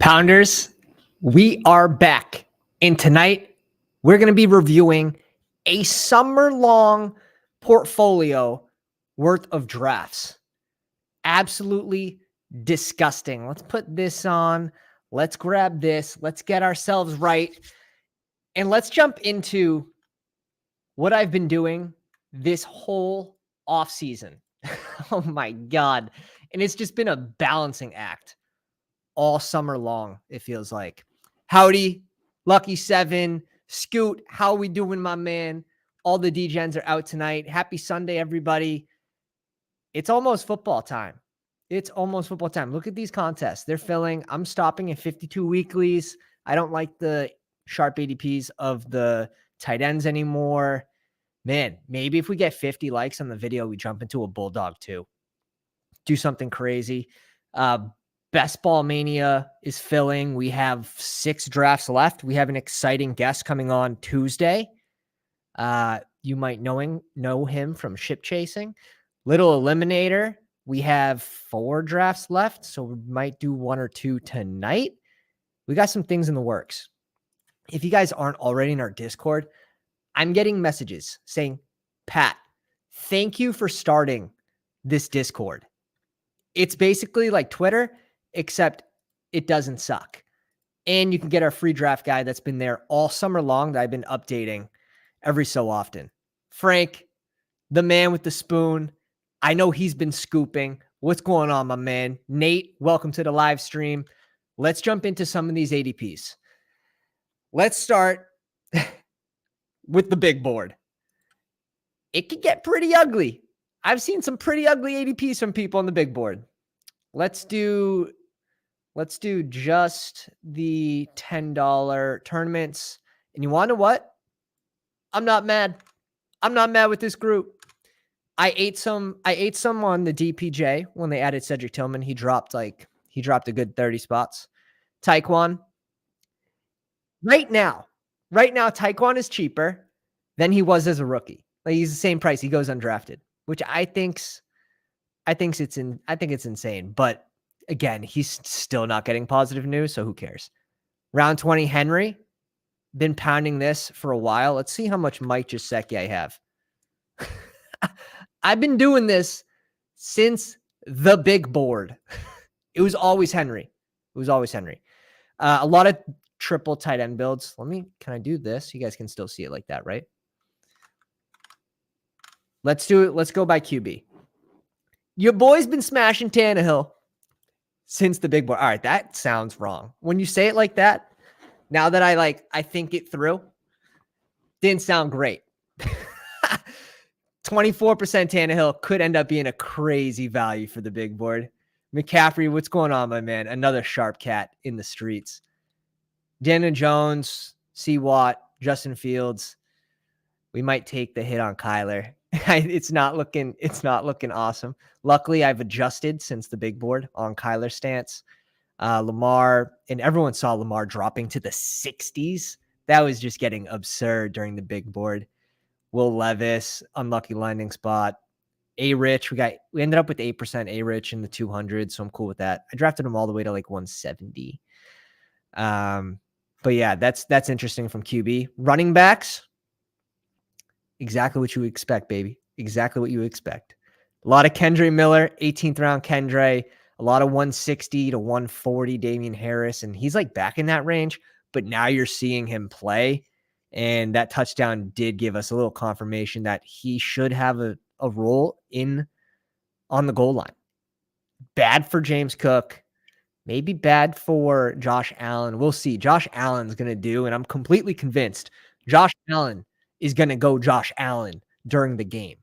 Pounders, we are back. And tonight, we're going to be reviewing a summer-long portfolio worth of drafts. Absolutely disgusting. Let's put this on. Let's grab this. Let's get ourselves right. And let's jump into what I've been doing this whole offseason. Oh my God. And it's just been a balancing act all summer long, it feels like. Howdy, Lucky 7, Scoot, how we doing, my man? All the DGens are out tonight. Happy Sunday, everybody. It's almost football time. It's almost football time. Look at these contests. They're filling. I'm stopping at 52 weeklies. I don't like the sharp ADPs of the tight ends anymore. Man, maybe if we get 50 likes on the video, we jump into a Bulldog too. Do something crazy. Bestball Mania is filling. We have 6 drafts left. We have an exciting guest coming on Tuesday. You might know him from Ship Chasing. Little Eliminator. We have 4 drafts left, so we might do 1 or 2 tonight. We got some things in the works. If you guys aren't already in our Discord, I'm getting messages saying, Pat, thank you for starting this Discord. It's basically like Twitter, except it doesn't suck. And you can get our free draft guide that's been there all summer long that I've been updating every so often. Frank, the man with the spoon, I know he's been scooping. What's going on, my man? Nate, welcome to the live stream. Let's jump into some of these ADPs. Let's start with the big board. It could get pretty ugly. I've seen some pretty ugly ADPs from people on the big board. Let's do just the $10 tournaments. And you want to know what? I'm not mad. I'm not mad with this group. I ate some on the DPJ when they added Cedric Tillman. He dropped a good 30 spots. Taekwon. Right now, Taekwon is cheaper than he was as a rookie. Like, he's the same price. He goes undrafted, which I think it's insane. But again, he's still not getting positive news, so who cares? Round 20, Henry. Been pounding this for a while. Let's see how much Mike Gesicki I have. I've been doing this since the big board. It was always Henry. A lot of triple tight end builds. Can I do this? You guys can still see it like that, right? Let's do it. Let's go by QB. Your boy's been smashing Tannehill since the big board. All right, that sounds wrong. When you say it like that, now that I think it through, didn't sound great. 24% Tannehill could end up being a crazy value for the big board. McCaffrey, what's going on, my man? Another sharp cat in the streets. Daniel Jones, C. Watt, Justin Fields. We might take the hit on Kyler. It's not looking awesome. Luckily, I've adjusted since the big board on Kyler's stance. Lamar, and everyone saw Lamar dropping to the 60s. That was just getting absurd during the big board. Will Levis, unlucky landing spot. A-Rich, we ended up with 8% A-Rich in the 200, so I'm cool with that. I drafted him all the way to like 170. But yeah, that's interesting from QB. Running backs, exactly what you expect, baby. Exactly what you expect. A lot of Kendre Miller, 18th round Kendre. A lot of 160 to 140 Damian Harris, and he's like back in that range. But now you're seeing him play, and that touchdown did give us a little confirmation that he should have a role on the goal line. Bad for James Cook. Maybe bad for Josh Allen. We'll see. Josh Allen's going to do, and I'm completely convinced Josh Allen is going to go Josh Allen during the game.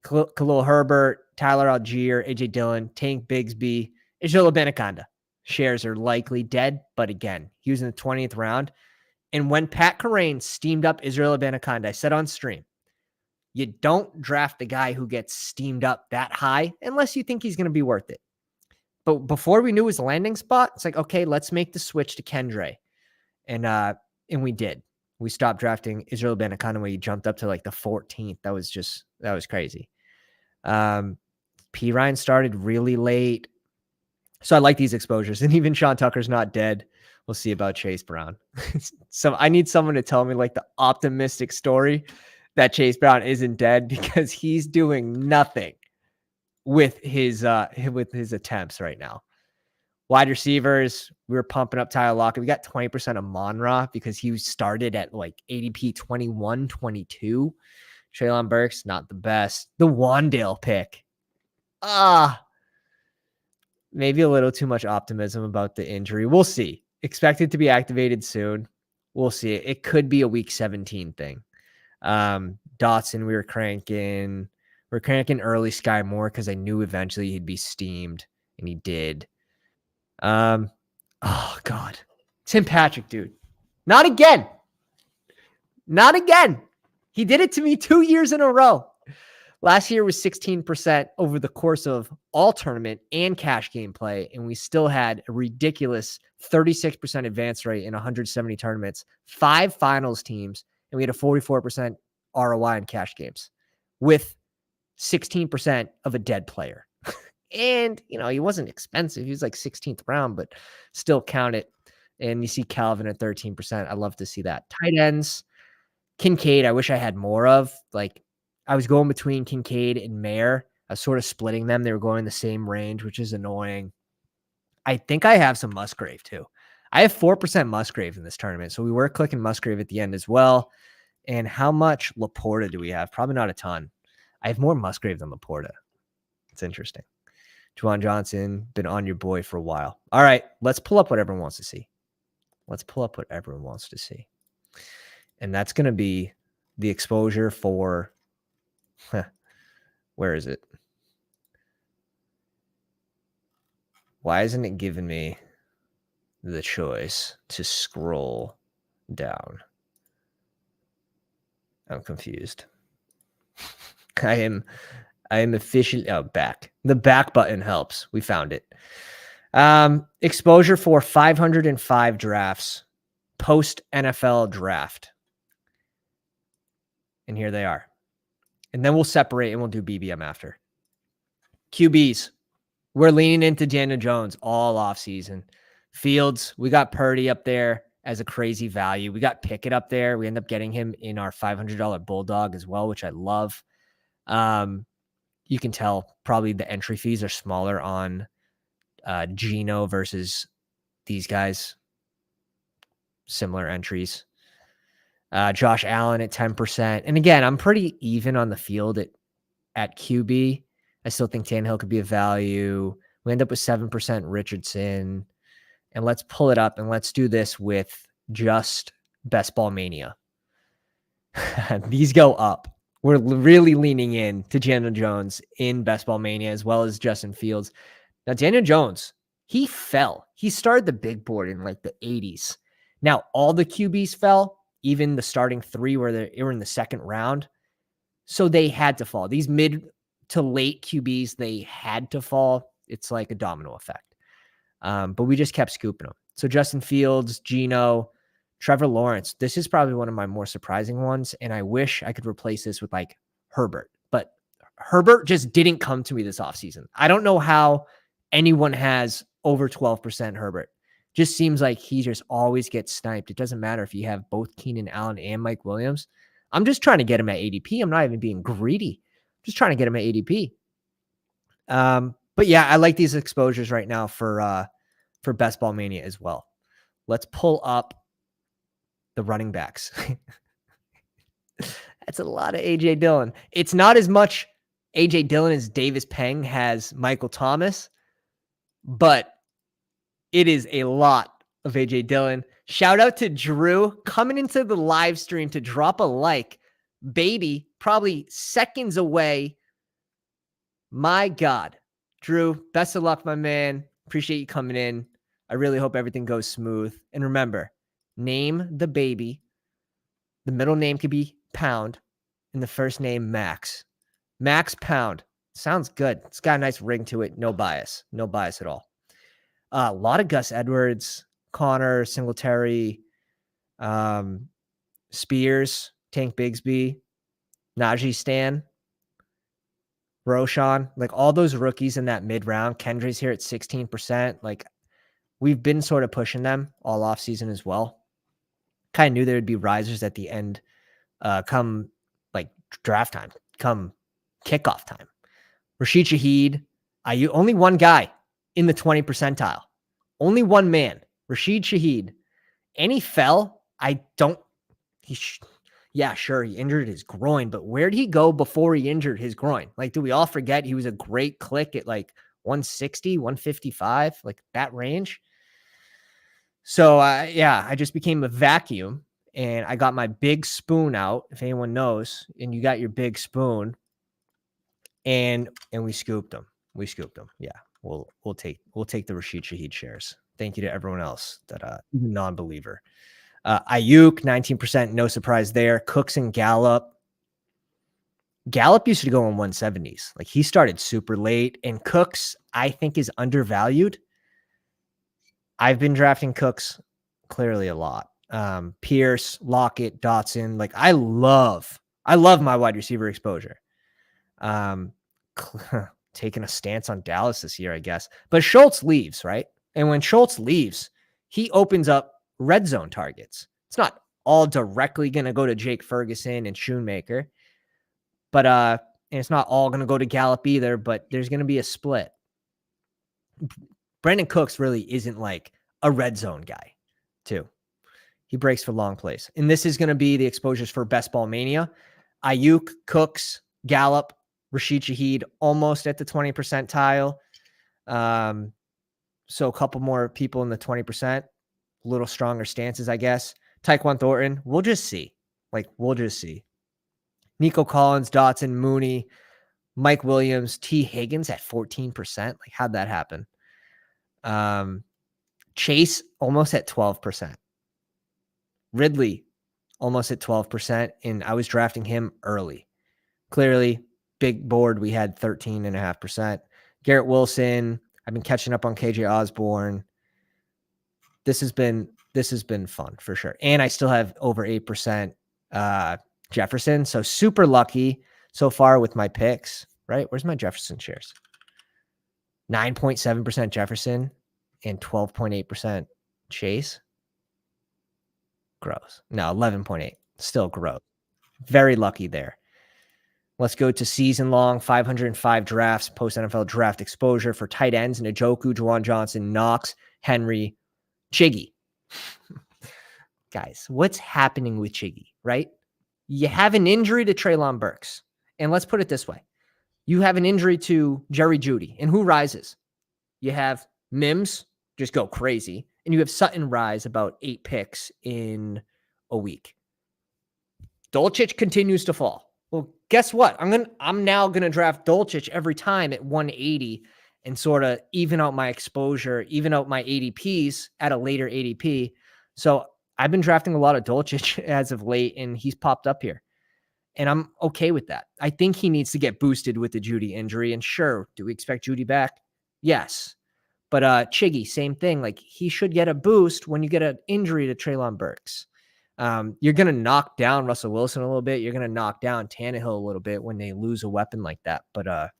Khalil Herbert, Tyler Algier, AJ Dillon, Tank Bigsby, Israel Abanikanda. Shares are likely dead, but again, he was in the 20th round. And when Pat Kerrane steamed up Israel Abanikanda, I said on stream, you don't draft the guy who gets steamed up that high unless you think he's going to be worth it. But before we knew his landing spot, it's like, okay, let's make the switch to Kendre. And we did. We stopped drafting Israel Abanikanda when he jumped up to like the 14th. That was crazy. P. Ryan started really late. So I like these exposures. And even Sean Tucker's not dead. We'll see about Chase Brown. So I need someone to tell me like the optimistic story that Chase Brown isn't dead, because he's doing nothing with his attempts right now. Wide receivers, we were pumping up Tyler Lockett. We got 20% of Monra because he started at like ADP 21, 22. Treylon Burks, not the best. The Wandale pick. Maybe a little too much optimism about the injury. We'll see. Expected to be activated soon. We'll see. It could be a week 17 thing. Dotson, we were cranking. We're cranking early Sky Moore because I knew eventually he'd be steamed, and he did. Oh God. Tim Patrick, dude. Not again. Not again. He did it to me 2 years in a row. Last year was 16% over the course of all tournament and cash game play, and we still had a ridiculous 36% advance rate in 170 tournaments, 5 finals teams, and we had a 44% ROI in cash games with 16% of a dead player. And, he wasn't expensive. He was like 16th round, but still count it. And you see Calvin at 13%. I love to see that. Tight ends, Kincaid, I wish I had more of. Like, I was going between Kincaid and Mayer. I was sort of splitting them. They were going in the same range, which is annoying. I think I have some Musgrave too. I have 4% Musgrave in this tournament. So we were clicking Musgrave at the end as well. And how much Laporta do we have? Probably not a ton. I have more Musgrave than Laporta. It's interesting. Juwan Johnson, been on your boy for a while. All right, let's pull up what everyone wants to see. And that's going to be the exposure for, where is it? Why isn't it giving me the choice to scroll down? I'm confused. I am officially back. The back button helps. We found it. Exposure for 505 drafts post NFL draft. And here they are. And then we'll separate and we'll do BBM after. QBs. We're leaning into Daniel Jones all offseason. Fields, we got Purdy up there as a crazy value. We got Pickett up there. We end up getting him in our $500 Bulldog as well, which I love. You can tell probably the entry fees are smaller on Geno versus these guys. Similar entries. Josh Allen at 10%. And again, I'm pretty even on the field at QB. I still think Tannehill could be a value. We end up with 7% Richardson. And let's pull it up and let's do this with just Bestball Mania. These go up. We're really leaning in to Daniel Jones in Bestball Mania as well as Justin Fields. Now, Daniel Jones, he fell. He started the big board in like the 80s. Now, all the QBs fell, even the starting 3 where they were in the second round. So they had to fall. These mid to late QBs, they had to fall. It's like a domino effect. But we just kept scooping them. So Justin Fields, Geno, Trevor Lawrence. This is probably one of my more surprising ones. And I wish I could replace this with like Herbert. But Herbert just didn't come to me this offseason. I don't know how anyone has over 12% Herbert. Just seems like he just always gets sniped. It doesn't matter if you have both Keenan Allen and Mike Williams. I'm just trying to get him at ADP. I'm not even being greedy. Just trying to get him at ADP. But yeah, I like these exposures right now for Bestball Mania as well. Let's pull up the running backs. That's a lot of AJ Dillon. It's not as much AJ Dillon as Davis Peng has Michael Thomas, but it is a lot of AJ Dillon. Shout out to Drew coming into the live stream to drop a like. Baby, probably seconds away. My God. Drew, best of luck, my man. Appreciate you coming in. I really hope everything goes smooth. And remember, name the baby. The middle name could be Pound and the first name Max. Max Pound. Sounds good. It's got a nice ring to it. No bias. No bias at all. A lot of Gus Edwards, Connor, Singletary, Spears, Tank Bigsby, Najee Stan. Roshan, like all those rookies in that mid round. Kendry's here at 16%. Like we've been sort of pushing them all off season as well. Kind of knew there would be risers at the end, come like draft time, come kickoff time. Rashid Shaheed, only one guy in the 20 percentile, only one man, Rashid Shaheed, and he fell. Yeah, sure, he injured his groin, but where did he go before he injured his groin? Like, do we all forget he was a great click at like 160, 155, like that range? So, I just became a vacuum and I got my big spoon out, if anyone knows, and you got your big spoon, and we scooped them. Yeah, we'll take the Rashid Shaheed shares. Thank you to everyone else that non-believer. Ayuk, 19%, no surprise there. Cooks and Gallup. Gallup used to go in 170s. Like he started super late, and Cooks, I think, is undervalued. I've been drafting Cooks clearly a lot. Pierce, Lockett, Dotson. Like I love my wide receiver exposure. Taking a stance on Dallas this year, I guess. But Schultz leaves, right? And when Schultz leaves, he opens up red zone targets. It's not all directly going to go to Jake Ferguson and Schoonmaker, but and it's not all going to go to Gallup either, but there's going to be a split. Brandon Cooks really isn't like a red zone guy, too. He breaks for long plays. And this is going to be the exposures for Bestball Mania. Ayuk, Cooks, Gallup, Rashid Shaheed, almost at the 20 percentile. So a couple more people in the 20%, a little stronger stances, I guess. Tyquan Thornton, we'll just see. Nico Collins, Dotson, Mooney, Mike Williams, T. Higgins at 14%. Like, how'd that happen? Chase almost at 12%. Ridley almost at 12%. And I was drafting him early. Clearly, big board, we had 13.5%. Garrett Wilson, I've been catching up on KJ Osborne. This has been fun for sure. And I still have over 8% Jefferson. So super lucky so far with my picks, right? Where's my Jefferson shares? 9.7% Jefferson and 12.8% Chase. Gross. No, 11.8. Still gross. Very lucky there. Let's go to season long, 505 drafts, post NFL draft exposure for tight ends: Njoku, Juwan Johnson, Knox, Henry, Chiggy. Guys, what's happening with Chiggy, right? You have an injury to Treylon Burks. And let's put it this way. You have an injury to Jerry Jeudy. And who rises? You have Mims just go crazy. And you have Sutton rise about 8 picks in a week. Dolchich continues to fall. Well, guess what? I'm now gonna draft Dolchich every time at 180 and sort of even out my exposure, even out my ADPs at a later ADP. So I've been drafting a lot of Dolchich as of late, and he's popped up here. And I'm okay with that. I think he needs to get boosted with the Jeudy injury. And sure, do we expect Jeudy back? Yes. But Chiggy, same thing. Like, he should get a boost when you get an injury to Treylon Burks. You're going to knock down Russell Wilson a little bit. You're going to knock down Tannehill a little bit when they lose a weapon like that. But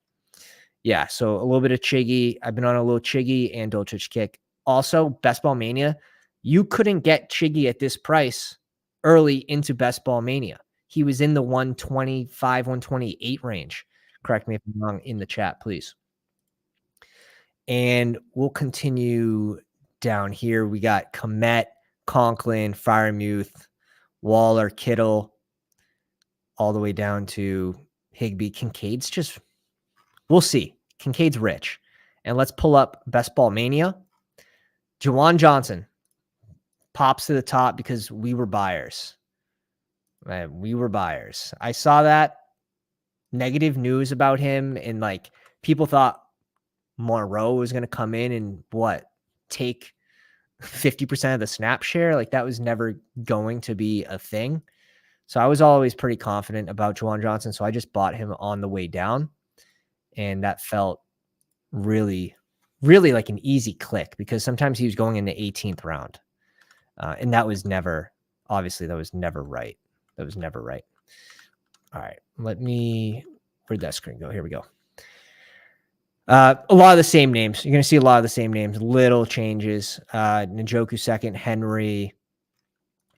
yeah, so a little bit of Chiggy. I've been on a little Chiggy and Dolchich kick. Also, Best Ball Mania, you couldn't get Chiggy at this price early into Best Ball Mania. He was in the 125, 128 range. Correct me if I'm wrong in the chat, please. And we'll continue down here. We got Komet, Conklin, Freiermuth, Waller, Kittle, all the way down to Higbee. Kincaid's just, we'll see. Kincaid's rich. And let's pull up Best Ball Mania. Juwan Johnson pops to the top because we were buyers. We were buyers. I saw that negative news about him, and like people thought Monroe was going to come in and take 50% of the snap share. Like, that was never going to be a thing. So I was always pretty confident about Juwan Johnson. So I just bought him on the way down, and that felt really, really like an easy click because sometimes he was going in the 18th round. And that was never, obviously that was never right. All right. Where'd that screen go? Here we go. A lot of the same names. You're going to see a lot of the same names, little changes. Njoku second, Henry.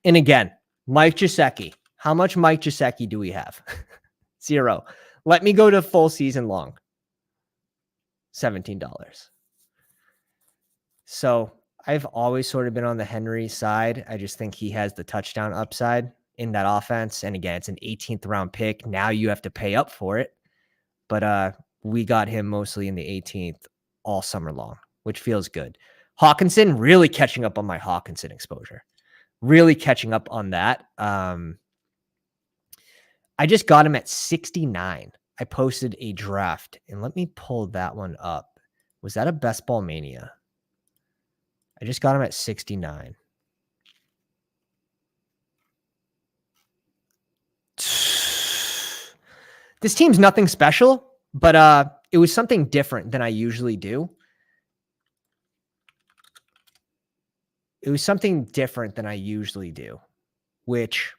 And again, Mike Gesicki. How much Mike Gesicki do we have? 0. Let me go to full season long. $17. So I've always sort of been on the Henry side. I just think he has the touchdown upside in that offense. And again, it's an 18th round pick. Now you have to pay up for it. But we got him mostly in the 18th all summer long, which feels good. Hawkinson, really catching up on my Hawkinson exposure. Really catching up on that. I just got him at 69. I posted a draft, and let me pull that one up. Was that a Best Ball Mania? I just got him at 69. This team's nothing special, but it was something different than I usually do. Which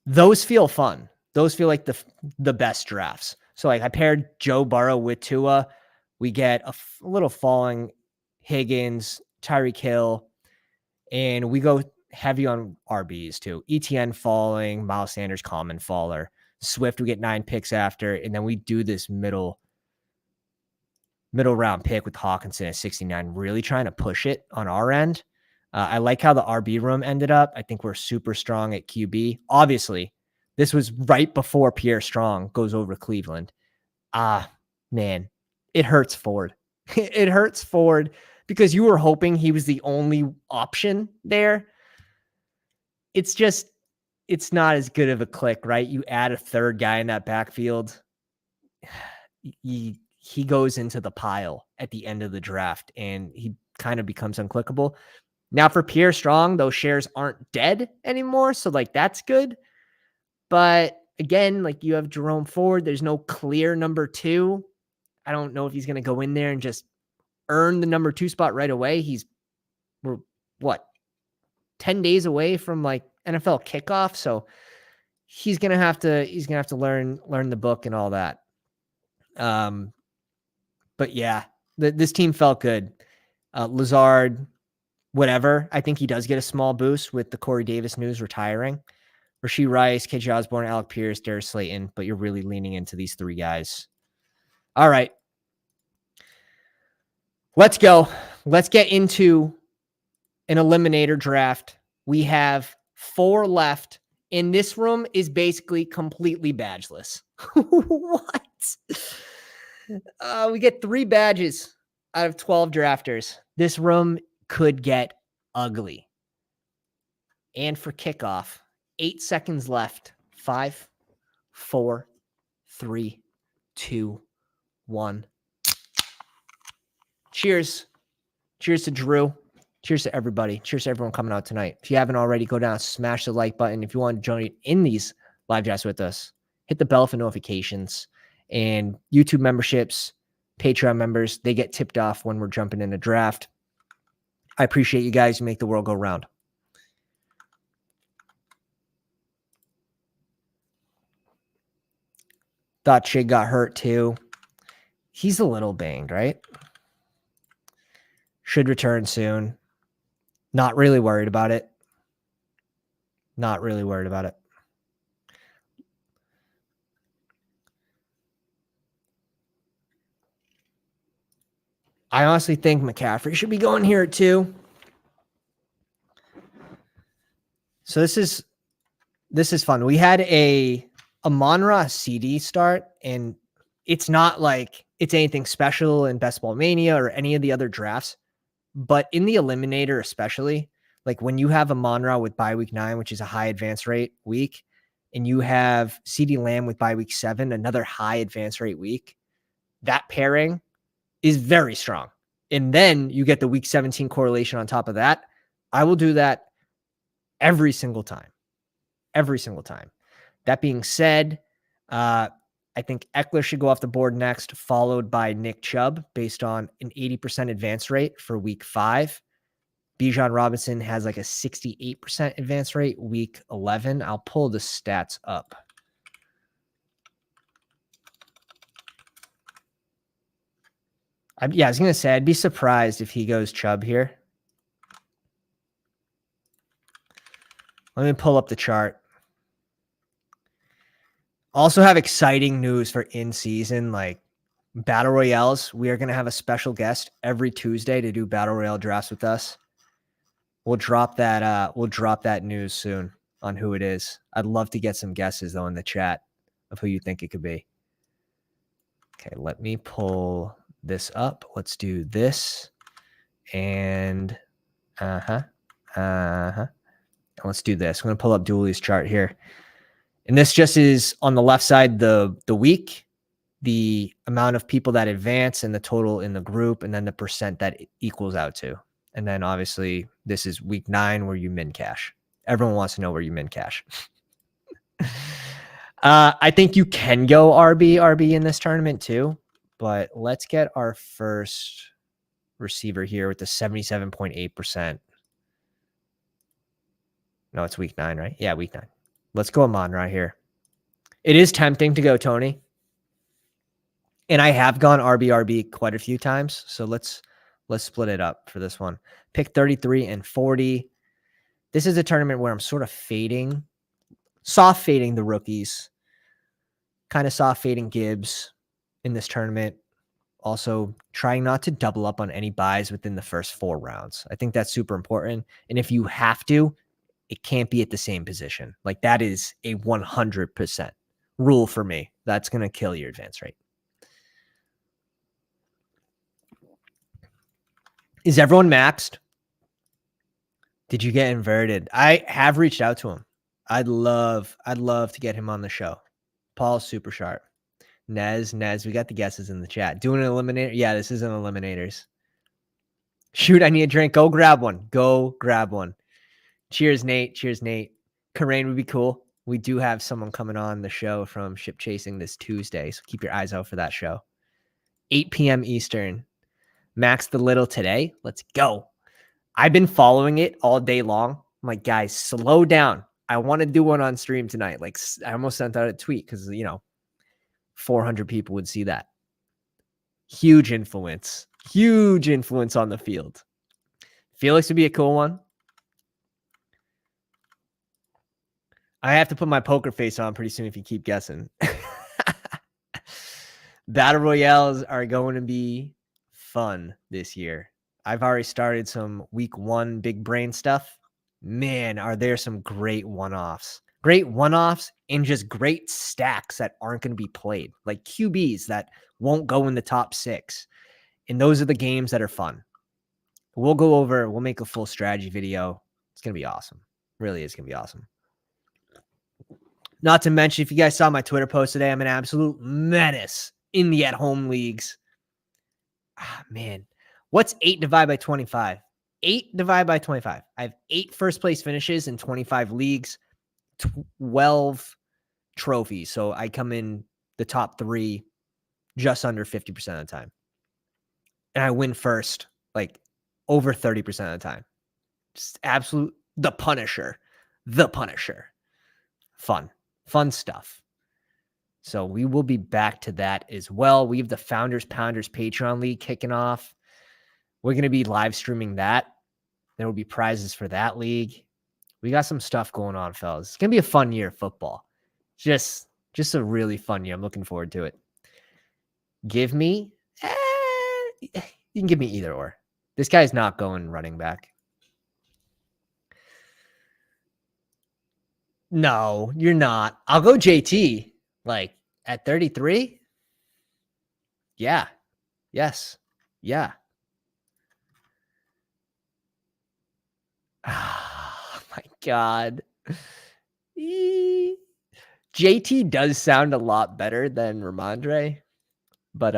those feel fun. Those feel like the best drafts. So like I paired Joe Burrow with Tua. We get a little falling Higgins, Tyreek Hill, and we go heavy on RBs too. ETN falling, Miles Sanders common faller. Swift we get 9 picks after, and then we do this middle round pick with Hawkinson at 69, really trying to push it on our end. I like how the RB room ended up. I think we're super strong at QB. Obviously, this was right before Pierre Strong goes over to Cleveland. Man, it hurts Ford. It hurts Ford because you were hoping he was the only option there. It's not as good of a click, right? You add a third guy in that backfield. He goes into the pile at the end of the draft and he kind of becomes unclickable. Now for Pierre Strong, those shares aren't dead anymore. So like, that's good. But again, like you have Jerome Ford, there's no clear number 2. I don't know if he's going to go in there and just earn the number 2 spot right away. We're 10 days away from like NFL kickoff. So he's going to have to learn the book and all that. But yeah, this team felt good. Lazard, whatever. I think he does get a small boost with the Corey Davis news retiring. Rashee Rice, KJ Osborne, Alec Pierce, Darius Slayton, but you're really leaning into these 3 guys. All right. Let's go. Let's get into an eliminator draft. We have 4 left, and this room is basically completely badgeless. What? We get 3 badges out of 12 drafters. This room could get ugly. And for kickoff, 8 seconds left. 5, 4, 3, 2, 1. Cheers. Cheers to Drew. Cheers to everybody. Cheers to everyone coming out tonight. If you haven't already, go down, smash the like button. If you want to join in these live drafts with us, hit the bell for notifications. And YouTube memberships, Patreon members, they get tipped off when we're jumping in a draft. I appreciate you guys. You make the world go round. Thought Chig got hurt too. He's a little banged, right? Should return soon. Not really worried about it. Not really worried about it. I honestly think McCaffrey should be going here too. So this is fun. We had a Amon-Ra CD start, and it's not like it's anything special in Best Ball Mania or any of the other drafts, but in the Eliminator especially, like when you have Amon-Ra with bye week 9, which is a high advance rate week, and you have CeeDee Lamb with bye week 7, another high advance rate week, that pairing is very strong. And then you get the week 17 correlation on top of that. I will do that every single time. Every single time. That being said, I think Eckler should go off the board next, followed by Nick Chubb based on an 80% advance rate for week 5. Bijan Robinson has like a 68% advance rate week 11. I'll pull the stats up. Yeah, I was going to say, I'd be surprised if he goes Chubb here. Let me pull up the chart. Also have exciting news for in-season, like Battle Royales. We are going to have a special guest every Tuesday to do Battle Royale drafts with us. We'll drop that news soon on who it is. I'd love to get some guesses, though, in the chat of who you think it could be. Okay, let me pull this up. Let's do this. And let's do this. I'm going to pull up Dooley's chart here. And this just is on the left side, the week, the amount of people that advance and the total in the group, and then the percent that it equals out to. And then obviously this is week 9 where you min cash. Everyone wants to know where you min cash. I think you can go RB in this tournament too, but let's get our first receiver here with the 77.8%. No, it's week 9, right? Yeah, week 9. Let's go Amon right here. It is tempting to go Tony. And I have gone RB quite a few times. So let's split it up for this one. Pick 33 and 40. This is a tournament where I'm sort of soft fading the rookies. Kind of soft fading Gibbs in this tournament. Also trying not to double up on any buys within the first 4 rounds. I think that's super important. And if you have to, it can't be at the same position. Like that is a 100% rule for me. That's going to kill your advance rate. Is everyone maxed? Did you get inverted? I have reached out to him. I'd love to get him on the show. Paul's super sharp. Nez, we got the guesses in the chat. Doing an eliminator? Yeah, this is an eliminators. Shoot, I need a drink. Go grab one. Cheers, Nate. Karain would be cool. We do have someone coming on the show from Ship Chasing this Tuesday, so keep your eyes out for that show. 8 p.m. Eastern. Max the Little today. Let's go. I've been following it all day long. I'm like, guys, slow down. I want to do one on stream tonight. Like, I almost sent out a tweet because, 400 people would see that. Huge influence on the field. Felix would be a cool one. I have to put my poker face on pretty soon if you keep guessing. Battle Royales are going to be fun this year. I've already started some week 1 big brain stuff. Man, are there some great one-offs. Great one-offs and just great stacks that aren't going to be played. Like QBs that won't go in the top 6. And those are the games that are fun. We'll make a full strategy video. It's going to be awesome. Really is going to be awesome. Not to mention, if you guys saw my Twitter post today, I'm an absolute menace in the at-home leagues. Man. What's 8 divided by 25? 8 divided by 25. I have 8 first-place finishes in 25 leagues, 12 trophies. So I come in the top 3 just under 50% of the time. And I win first, like over 30% of the time. Just absolute, the Punisher. Fun stuff. So we will be back to that as well. We have the Founders Pounders Patreon League kicking off. We're going to be live streaming that. There will be prizes for that league. We got some stuff going on, fellas. It's going to be a fun year of football. Just a really fun year. I'm looking forward to it. Give me, you can give me either or. This guy's not going running back. No, you're not. I'll go JT. Like at 33. Yeah. Yes. Yeah. Oh my God. JT does sound a lot better than Ramondre, but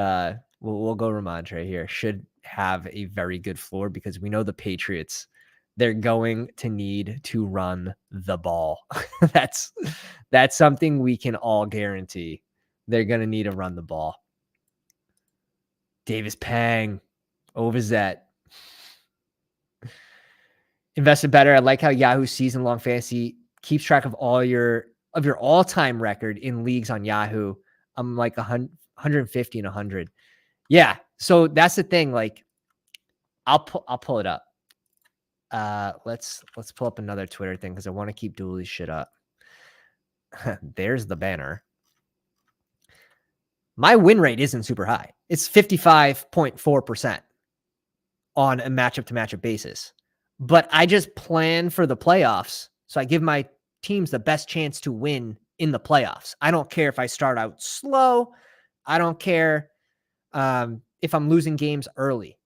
we'll go Ramondre here. Should have a very good floor because we know the Patriots, they're going to need to run the ball. That's something we can all guarantee. They're going to need to run the ball. Davis Pang, Ovazet. Invested better. I like how Yahoo season-long fantasy keeps track of your all-time record in leagues on Yahoo. I'm like 150 and 100. Yeah, So that's the thing. Like, I'll pull it up. Let's pull up another Twitter thing because I want to keep Dooley's shit up. There's the banner. My win rate isn't super high. It's 55.4% on a matchup to matchup basis. But I just plan for the playoffs. So I give my teams the best chance to win in the playoffs. I don't care if I start out slow. I don't care if I'm losing games early.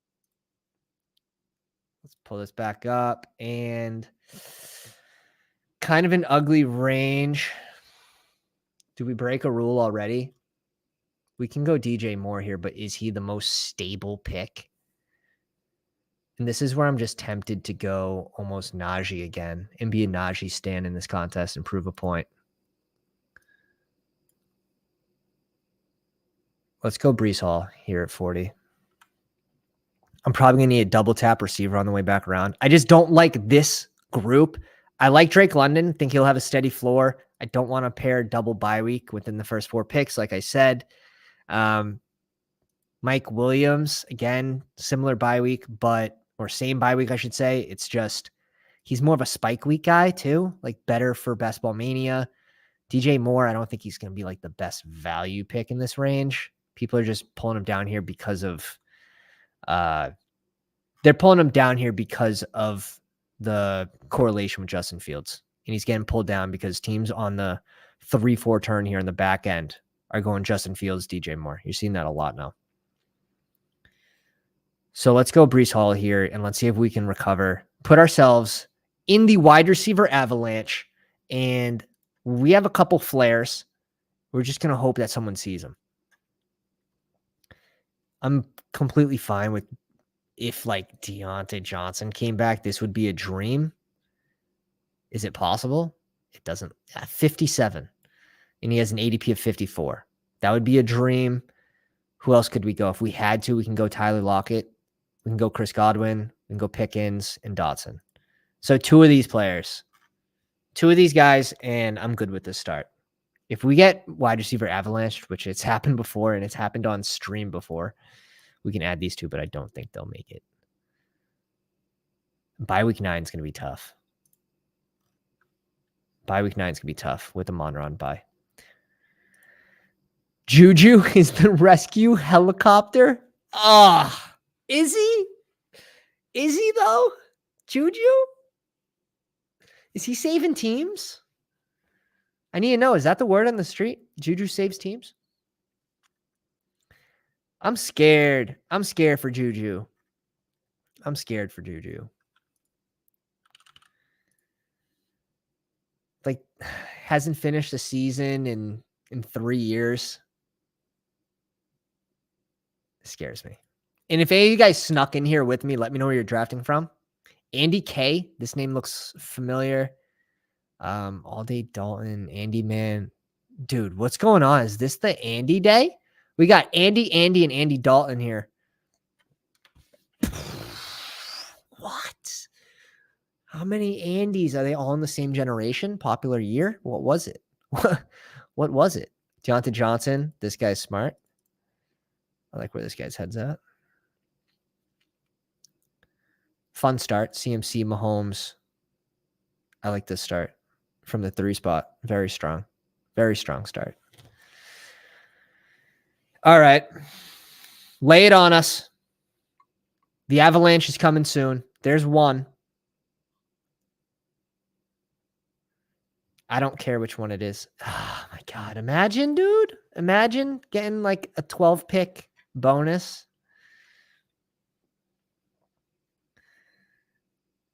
Let's pull this back up, and kind of an ugly range. Do we break a rule already? We can go DJ Moore here, but is he the most stable pick? And this is where I'm just tempted to go almost Najee again and be a Najee stan in this contest and prove a point. Let's go Breece Hall here at 40. I'm probably going to need a double tap receiver on the way back around. I just don't like this group. I like Drake London. Think he'll have a steady floor. I don't want to pair double bye week within the first 4 picks, like I said. Mike Williams, again, similar bye week, or same bye week, I should say. It's just he's more of a spike week guy too, like better for Bestball Mania. DJ Moore, I don't think he's going to be like the best value pick in this range. People are just pulling him down here because of they're pulling him down here because of the correlation with Justin Fields. And he's getting pulled down because teams on the 3-4 turn here in the back end are going Justin Fields, DJ Moore. You're seeing that a lot now. So let's go Breece Hall here, and let's see if we can recover. Put ourselves in the wide receiver avalanche, and we have a couple flares. We're just going to hope that someone sees them. I'm completely fine with if like Deontay Johnson came back, this would be a dream. Is it possible? It doesn't. 57, and he has an ADP of 54. That would be a dream. Who else could we go? If we had to, we can go Tyler Lockett. We can go Chris Godwin. We can go Pickens and Dotson. So 2 of these players, 2 of these guys, and I'm good with this start. If we get wide receiver avalanche, which it's happened before and it's happened on stream before, we can add these 2, but I don't think they'll make it. Bye week 9 is going to be tough. Bye week 9 is going to be tough with the Monron bye. Juju is the rescue helicopter. Is he? Is he though? Juju? Is he saving teams? I need to know. Is that the word on the street? Juju saves teams? I'm scared. I'm scared for Juju. I'm scared for Juju. Like, hasn't finished the season in 3 years. It scares me. And if any of you guys snuck in here with me, let me know where you're drafting from. Andy K. This name looks familiar. All Day Dalton, Andy Man. Dude, what's going on? Is this the Andy day? We got Andy, and Andy Dalton here. What? How many Andys? Are they all in the same generation? Popular year? What was it? What was it? Deontay Johnson. This guy's smart. I like where this guy's head's at. Fun start. CMC, Mahomes. I like this start from the 3 spot. Very strong. Very strong start. All right. Lay it on us. The avalanche is coming soon. There's one. I don't care which one it is. Oh, my God. Imagine, dude. Imagine getting like a 12-pick bonus.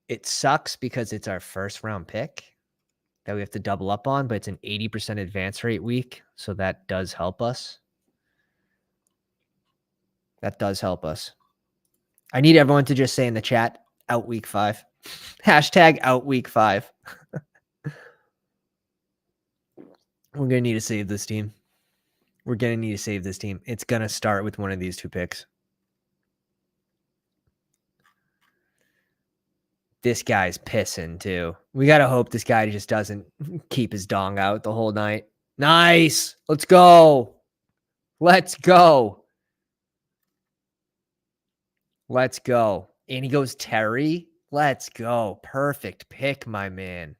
It sucks because it's our first-round pick that we have to double up on, but it's an 80% advance rate week, so that does help us. That does help us. I need everyone to just say in the chat, out week 5. Hashtag out week 5. We're going to need to save this team. We're going to need to save this team. It's going to start with one of these 2 picks. This guy's pissing too. We got to hope this guy just doesn't keep his dong out the whole night. Nice. Let's go. Let's go. Let's go. And he goes Terry. Let's go. Perfect pick, my man.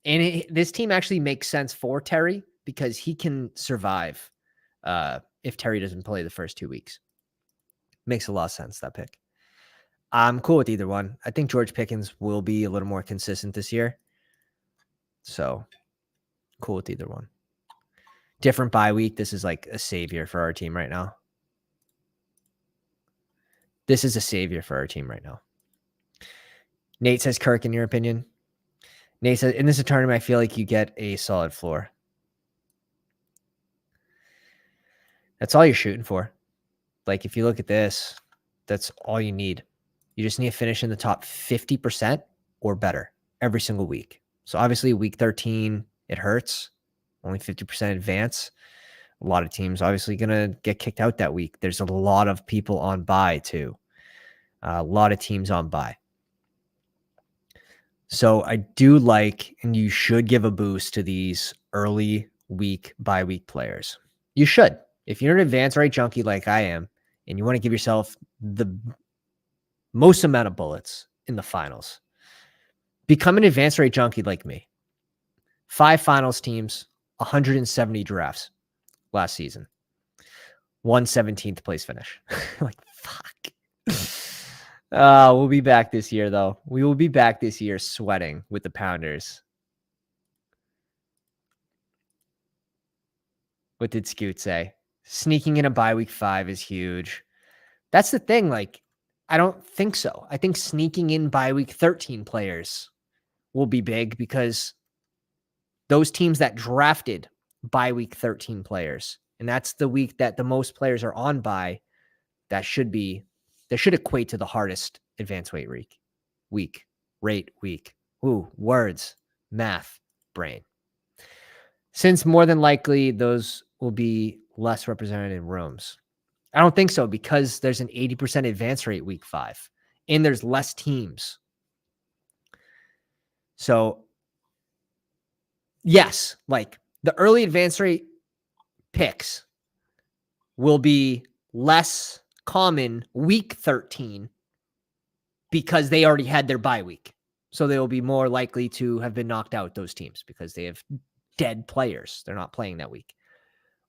And this team actually makes sense for Terry because he can survive if Terry doesn't play the first 2 weeks. Makes a lot of sense, that pick. I'm cool with either one. I think George Pickens will be a little more consistent this year. So cool with either one. Different bye week. This is like a savior for our team right now. This is a savior for our team right now. Nate says Kirk, in your opinion? Nate says, in this tournament, I feel like you get a solid floor. That's all you're shooting for. Like, if you look at this, that's all you need. You just need to finish in the top 50% or better every single week. So obviously week 13, it hurts. Only 50% advance. A lot of teams obviously going to get kicked out that week. There's a lot of people on bye too. A lot of teams on bye. So I do like, and you should give a boost to these early week, bye week players. You should. If you're an advanced right junkie like I am, and you want to give yourself the most amount of bullets in the finals, become an advanced rate junkie like me. 5 finals teams, 170 drafts last season. 117th place finish. Like, fuck. We'll be back this year, though. We will be back this year sweating with the Pounders. What did Scoot say? Sneaking in a bye week 5 is huge. That's the thing. Like, I don't think so. I think sneaking in bye week 13 players will be big because those teams that drafted bye week 13 players, and that's the week that the most players are on bye, that should equate to the hardest advanced weight week. Ooh, words, math, brain. Since more than likely those will be less represented in rooms. I don't think so because there's an 80% advance rate week 5 and there's less teams. So yes, like the early advance rate picks will be less common week 13 because they already had their bye week. So they will be more likely to have been knocked out, those teams, because they have dead players. They're not playing that week.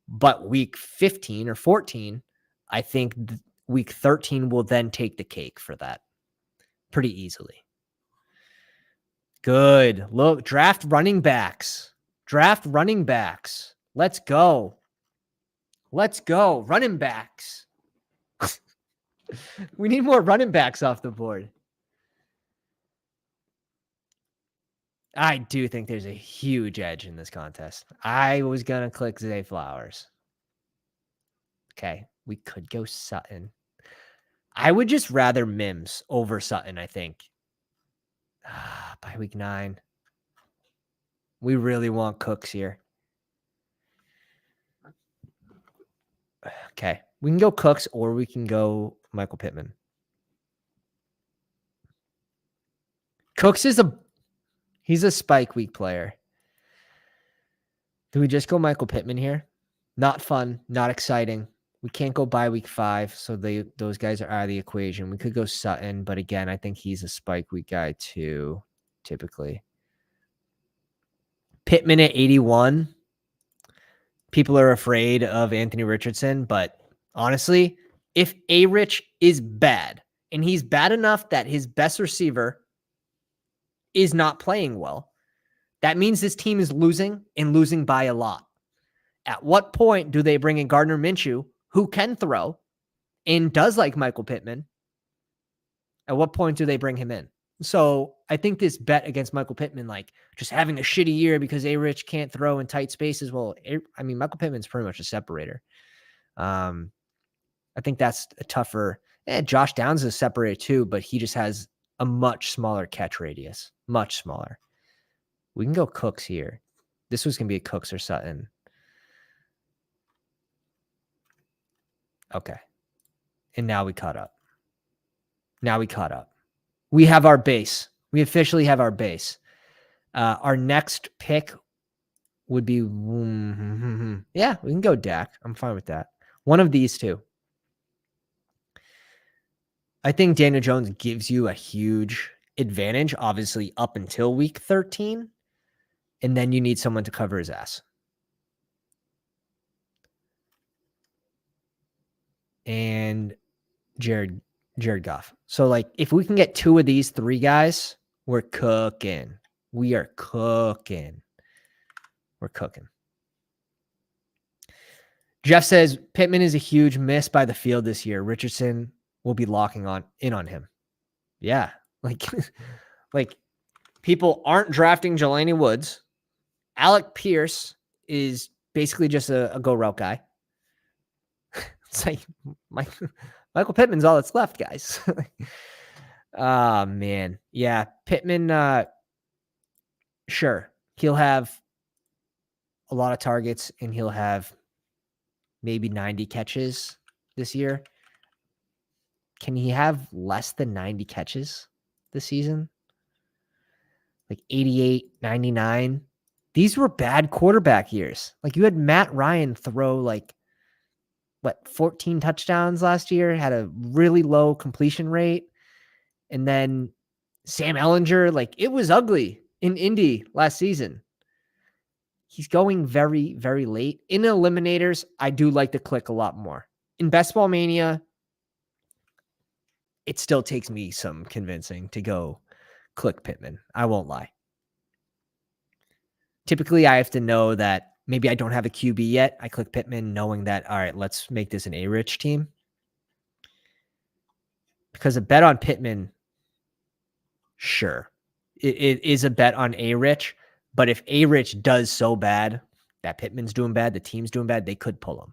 But week 15 or 14, I think week 13 will then take the cake for that pretty easily. Good. Look, draft running backs. Let's go. Running backs. We need more running backs off the board. I do think there's a huge edge in this contest. I was going to click Zay Flowers. Okay, we could go Sutton. I would just rather Mims over Sutton, I think. By week 9. We really want Cooks here. Okay, we can go Cooks or we can go Michael Pittman. Cooks is he's a spike week player. Do we just go Michael Pittman here? Not fun, not exciting. We can't go by week 5, so those guys are out of the equation. We could go Sutton, but again, I think he's a spike week guy too, typically. Pittman at 81. People are afraid of Anthony Richardson, but honestly, if A-Rich is bad, and he's bad enough that his best receiver is not playing well, that means this team is losing and losing by a lot. At what point do they bring in Gardner Minshew, who can throw and does like Michael Pittman? At what point do they bring him in? So I think this bet against Michael Pittman, like just having a shitty year because A-Rich can't throw in tight spaces. Well, Michael Pittman's pretty much a separator. I think that's a tougher. Josh Downs is a separator too, but he just has a much smaller catch radius. Much smaller. We can go Cooks here. This was going to be a Cooks or Sutton. Okay. And now we caught up. We have our base. We officially have our base. Our next pick would be, yeah, we can go Dak. I'm fine with that. One of these two. I think Daniel Jones gives you a huge advantage, obviously, up until week 13. And then you need someone to cover his ass. And Jared Goff. So, like, if we can get 2 of these 3 guys, we're cooking. We are cooking. We're cooking. Jeff says Pittman is a huge miss by the field this year. Richardson will be locking in on him. Yeah. Like people aren't drafting Jelani Woods. Alec Pierce is basically just a go route guy. It's like Michael Pittman's all that's left, guys. Oh, man. Yeah. Pittman, sure. He'll have a lot of targets and he'll have maybe 90 catches this year. Can he have less than 90 catches this season? Like 88, 99. These were bad quarterback years. Like you had Matt Ryan throw 14 touchdowns last year, had a really low completion rate. And then Sam Ellinger, it was ugly in Indy last season. He's going very, very late. In Eliminators, I do like to click a lot more. In Bestball Mania, it still takes me some convincing to go click Pittman. I won't lie. Typically, I have to know that maybe I don't have a QB yet. I click Pittman knowing that, all right, let's make this an A-Rich team. Because a bet on Pittman, sure, it is a bet on A-Rich. But if A-Rich does so bad that Pittman's doing bad, the team's doing bad, they could pull him.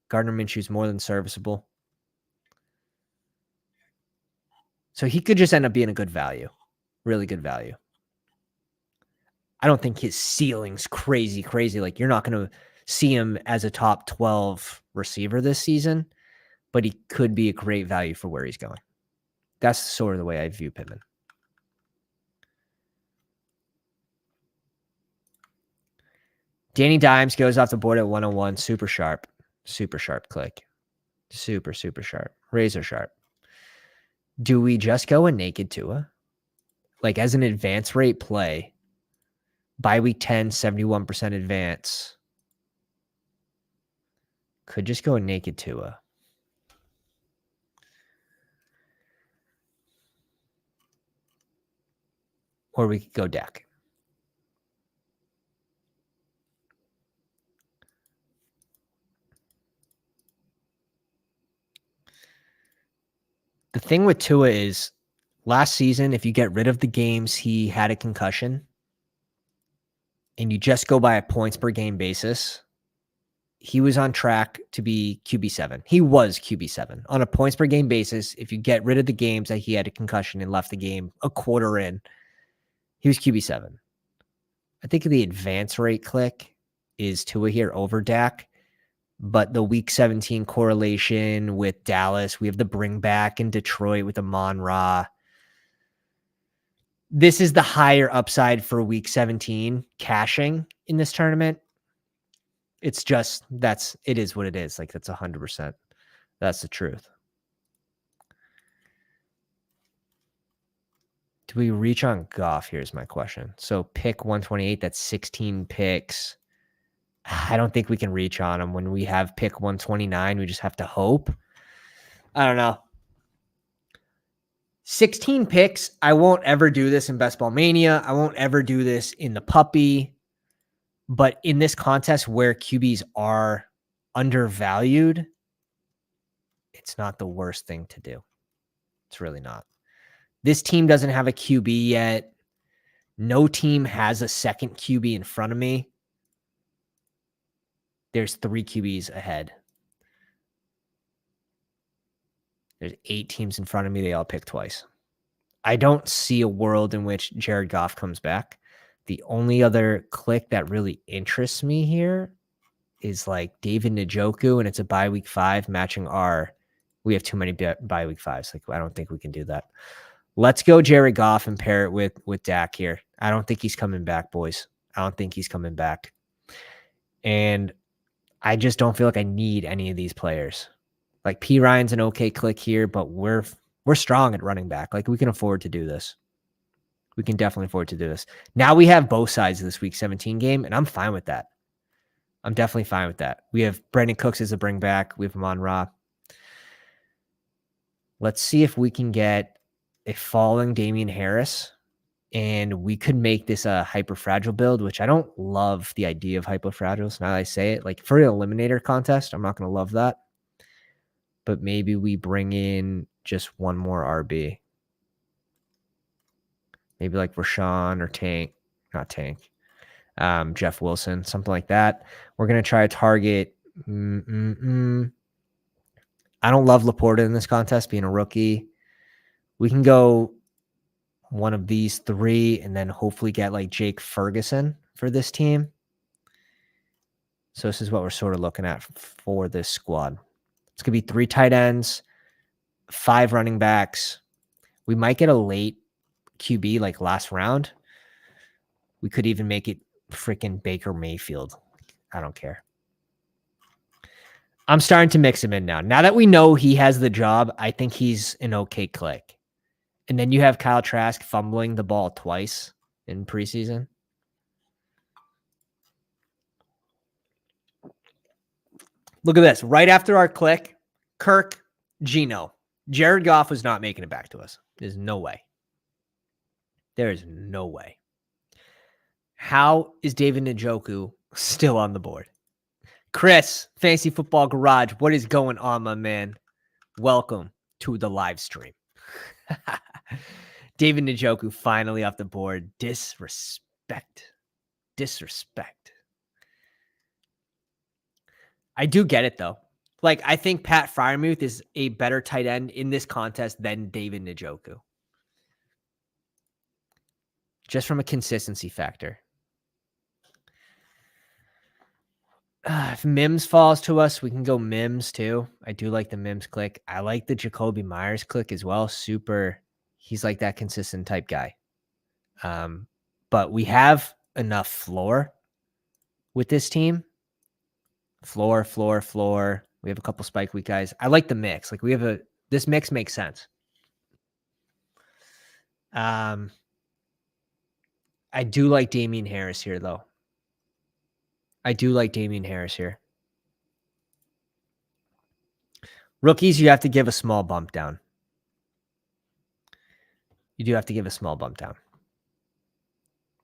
Gardner Minshew's more than serviceable. So he could just end up being a good value. Really good value. I don't think his ceiling's crazy. Like you're not going to see him as a top 12 receiver this season, but he could be a great value for where he's going. That's sort of the way I view Pittman. Danny Dimes goes off the board at 101. Super sharp click. Super sharp. Razor sharp. Do we just go a naked Tua? Like as an advance rate play, by week 10, 71% advance. Could just go a naked Tua. Or we could go deck. The thing with Tua is last season, if you get rid of the games he had a concussion and you just go by a points per game basis, he was on track to be QB7. He was QB7 on a points per game basis. If you get rid of the games that he had a concussion and left the game a quarter in, he was QB7. I think the advance rate click is Tua here over Dak. But the week 17 correlation with Dallas, we have the bring back in Detroit with Amon-Ra. This is the higher upside for week 17 cashing in this tournament. It's just, it is what it is. Like that's 100%. That's the truth. Do we reach on Goff? Here's my question. So pick 128, that's 16 picks. I don't think we can reach on him. When we have pick 129, we just have to hope. I don't know. 16 picks. I won't ever do this in Bestball Mania. I won't ever do this in the puppy. But in this contest where QBs are undervalued, it's not the worst thing to do. It's really not. This team doesn't have a QB yet. No team has a second QB in front of me. There's 3 QBs ahead. There's 8 teams in front of me. They all pick twice. I don't see a world in which Jared Goff comes back. The only other click that really interests me here is like David Njoku, and it's a bye week 5 matching our. We have too many bye week 5s. Like I don't think we can do that. Let's go Jared Goff and pair it with Dak here. I don't think he's coming back, boys. I don't think he's coming back. And I just don't feel like I need any of these players. Like P. Ryan's an okay click here, but we're strong at running back. Like we can afford to do this. We can definitely afford to do this. Now we have both sides of this week 17 game, and I'm fine with that. I'm definitely fine with that. We have Brandon Cooks as a bring back. We have Amon Ra. Let's see if we can get a falling Damian Harris, and we could make this a hyper fragile build, which I don't love the idea of hyper fragiles. Now that I say it, like for an eliminator contest, I'm not going to love that. But maybe we bring in just one more RB. Maybe like Rashawn or Tank, not Tank, Jeff Wilson, something like that. We're going to try to target. I don't love Laporta in this contest, being a rookie. We can go one of these three and then hopefully get like Jake Ferguson for this team. So this is what we're sort of looking at for this squad. It's going to be 3 tight ends, 5 running backs. We might get a late QB like last round. We could even make it freaking Baker Mayfield. I don't care. I'm starting to mix him in now. Now that we know he has the job, I think he's an okay click. And then you have Kyle Trask fumbling the ball twice in preseason. Look at this. Right after our click, Kirk, Geno. Jared Goff was not making it back to us. There's no way. There is no way. How is David Njoku still on the board? Chris, Fantasy Football Garage, what is going on, my man? Welcome to the live stream. David Njoku finally off the board. Disrespect. I do get it, though. Like, I think Pat Freiermuth is a better tight end in this contest than David Njoku. Just from a consistency factor. If Mims falls to us, we can go Mims too. I do like the Mims click. I like the Jacoby Myers click as well. Super. He's like that consistent type guy. But we have enough floor with this team. Floor. We have a couple spike week guys. I like the mix. Like this mix makes sense. I do like Damian Harris here, though. Rookies, you have to give a small bump down. You do have to give a small bump down.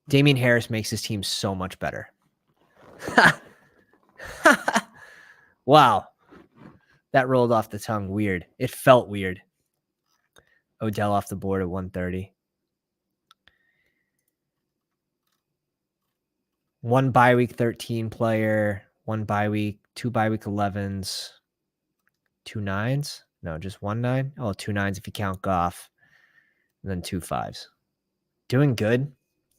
Damian Harris makes his team so much better. Wow. That rolled off the tongue. Weird. It felt weird. Odell off the board at 130. 1 bye week 13 player. 1 bye week. 2 bye week 11s. 2 9s. No, just 1 9. Oh, 2 9s if you count Goff. And then 2 5s. Doing good.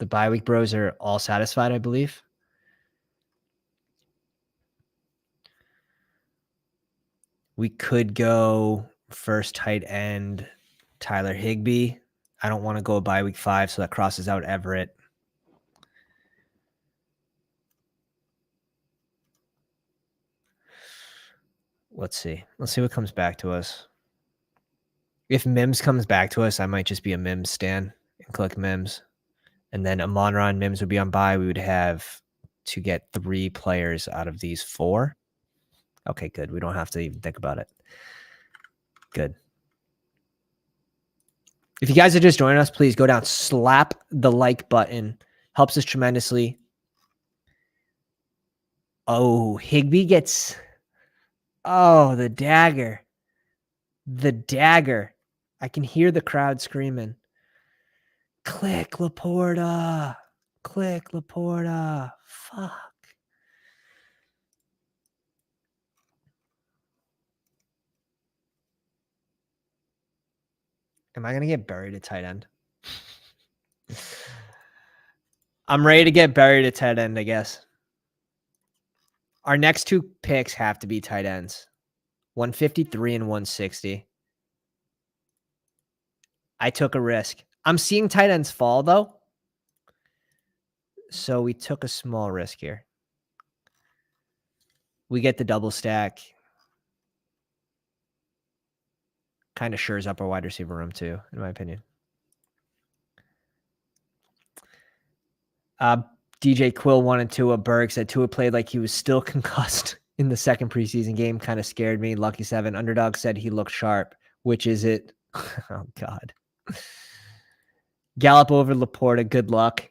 The bye week bros are all satisfied, I believe. We could go first tight end Tyler Higbee. I don't want to go a bye week 5, so that crosses out Everett. Let's see. Let's see what comes back to us. If Mims comes back to us, I might just be a Mims stan and click Mims. And then Amon-Ra and Mims would be on bye. We would have to get 3 players out of these 4. Okay, good. We don't have to even think about it. Good. If you guys are just joining us, please go down, slap the like button. Helps us tremendously. Oh, Higbee gets... Oh, the dagger. The dagger. I can hear the crowd screaming. Click Laporta. Click Laporta. Fuck. Am I going to get buried at tight end? I'm ready to get buried at tight end, I guess. Our next 2 picks have to be tight ends. 153 and 160. I took a risk. I'm seeing tight ends fall, though. So we took a small risk here. We get the double stack. Kind of shores up our wide receiver room too, in my opinion. DJ Quill wanted Tua. Berg said Tua played like he was still concussed in the second preseason game. Kind of scared me. Lucky 7. Underdog said he looked sharp. Which is it? Oh, God. Gallop over Laporta. Good luck.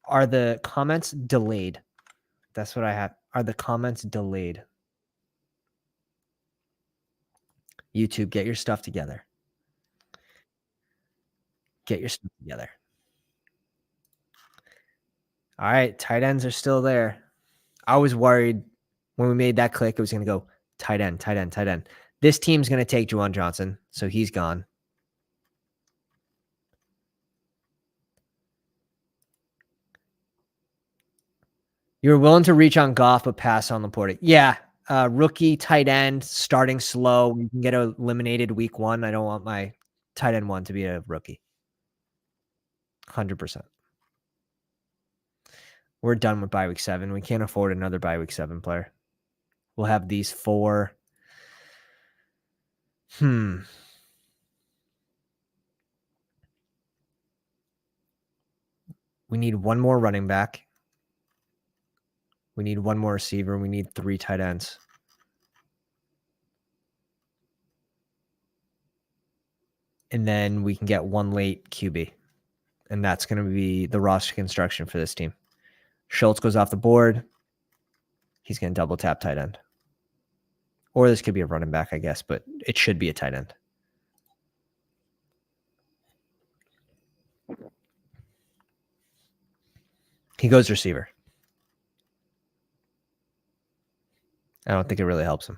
Are the comments delayed? That's what I have. Are the comments delayed? YouTube, get your stuff together. Get your stuff together. All right, tight ends are still there. I was worried when we made that click, it was going to go tight end, tight end, tight end. This team's going to take Juwan Johnson, so he's gone. You're willing to reach on Goff, but pass on Laporta. Yeah, rookie tight end, starting slow. We can get eliminated week 1. I don't want my tight end 1 to be a rookie. 100%. We're done with bye week 7. We can't afford another bye week 7 player. We'll have these 4. We need 1 more running back. We need 1 more receiver. We need 3 tight ends. And then we can get 1 late QB. And that's going to be the roster construction for this team. Schultz goes off the board. He's going to double tap tight end. Or this could be a running back, I guess, but it should be a tight end. He goes receiver. I don't think it really helps him.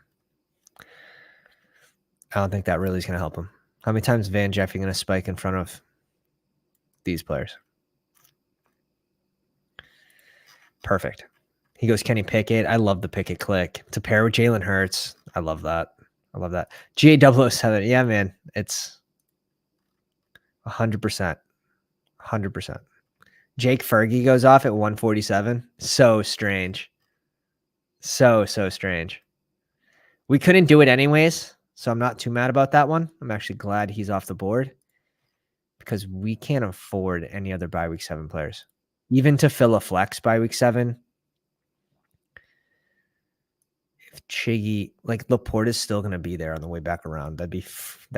I don't think that really is going to help him. How many times is Van Jeffy going to spike in front of these players? Perfect. He goes Kenny Pickett. I love the Pickett click. To pair with Jalen Hurts. I love that. I love that. GA007. Yeah, man. It's 100%. 100%. Jake Fergie goes off at 147. So strange. So strange. We couldn't do it anyways, so I'm not too mad about that one. I'm actually glad he's off the board because we can't afford any other bye week 7 players. Even to fill a flex by week 7, if Chiggy, like Laporte is still going to be there on the way back around. That'd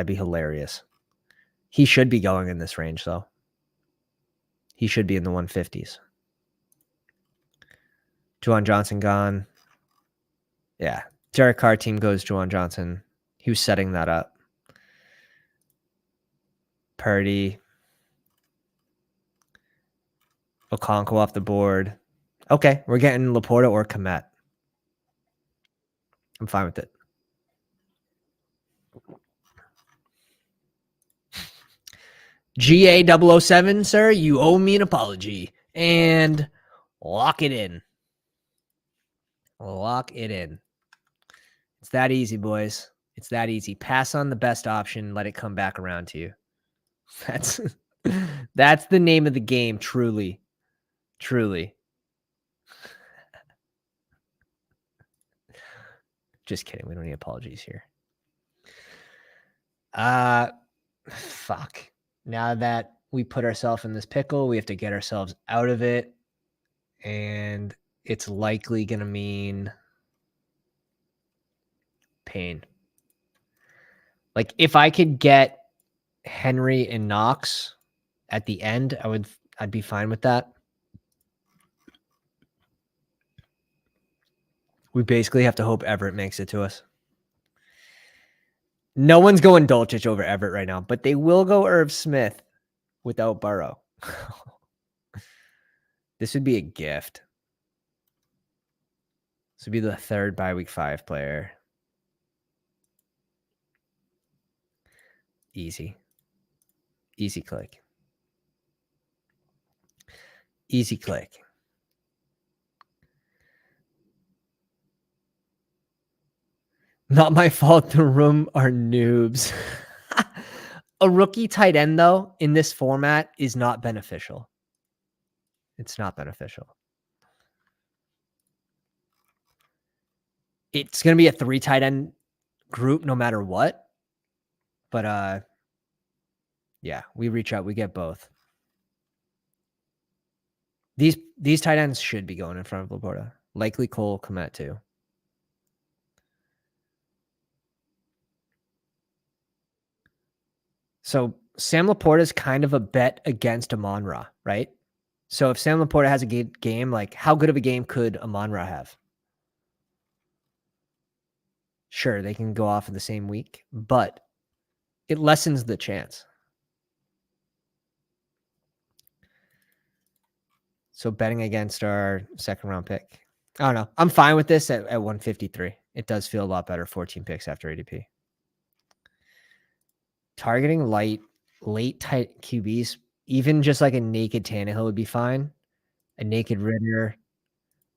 be hilarious. He should be going in this range though. He should be in the 150s. Juwan Johnson gone. Yeah. Derek Carr team goes Juwan Johnson. He was setting that up. Purdy. Okonkwo off the board. Okay, we're getting Laporta or Komet. I'm fine with it. GA007, sir, you owe me an apology. And lock it in. Lock it in. It's that easy, boys. It's that easy. Pass on the best option. Let it come back around to you. That's the name of the game, truly. Truly. Just kidding. We don't need apologies here. Fuck. Now that we put ourselves in this pickle, we have to get ourselves out of it. And it's likely going to mean pain. Like if I could get Henry and Knox at the end, I'd be fine with that. We basically have to hope Everett makes it to us. No one's going Dulcich over Everett right now, but they will go Irv Smith without Burrow. This would be a gift. This would be the 3rd bye week 5 player. Easy. Easy click. Easy click. Not my fault. The room are noobs. A rookie tight end, though, in this format is not beneficial. It's not beneficial. It's going to be a 3 tight end group no matter what. But yeah, we reach out, we get both. These tight ends should be going in front of Laporta. Likely Cole Kmet too. So Sam Laporta is kind of a bet against Amon-Ra, right? So if Sam Laporta has a good game, like how good of a game could Amon-Ra have? Sure, they can go off in the same week, but it lessens the chance. So betting against our second round pick. I don't know. I'm fine with this at 153. It does feel a lot better. 14 picks after ADP. Targeting late tight QBs, even just like a naked Tannehill would be fine. A naked Ritter.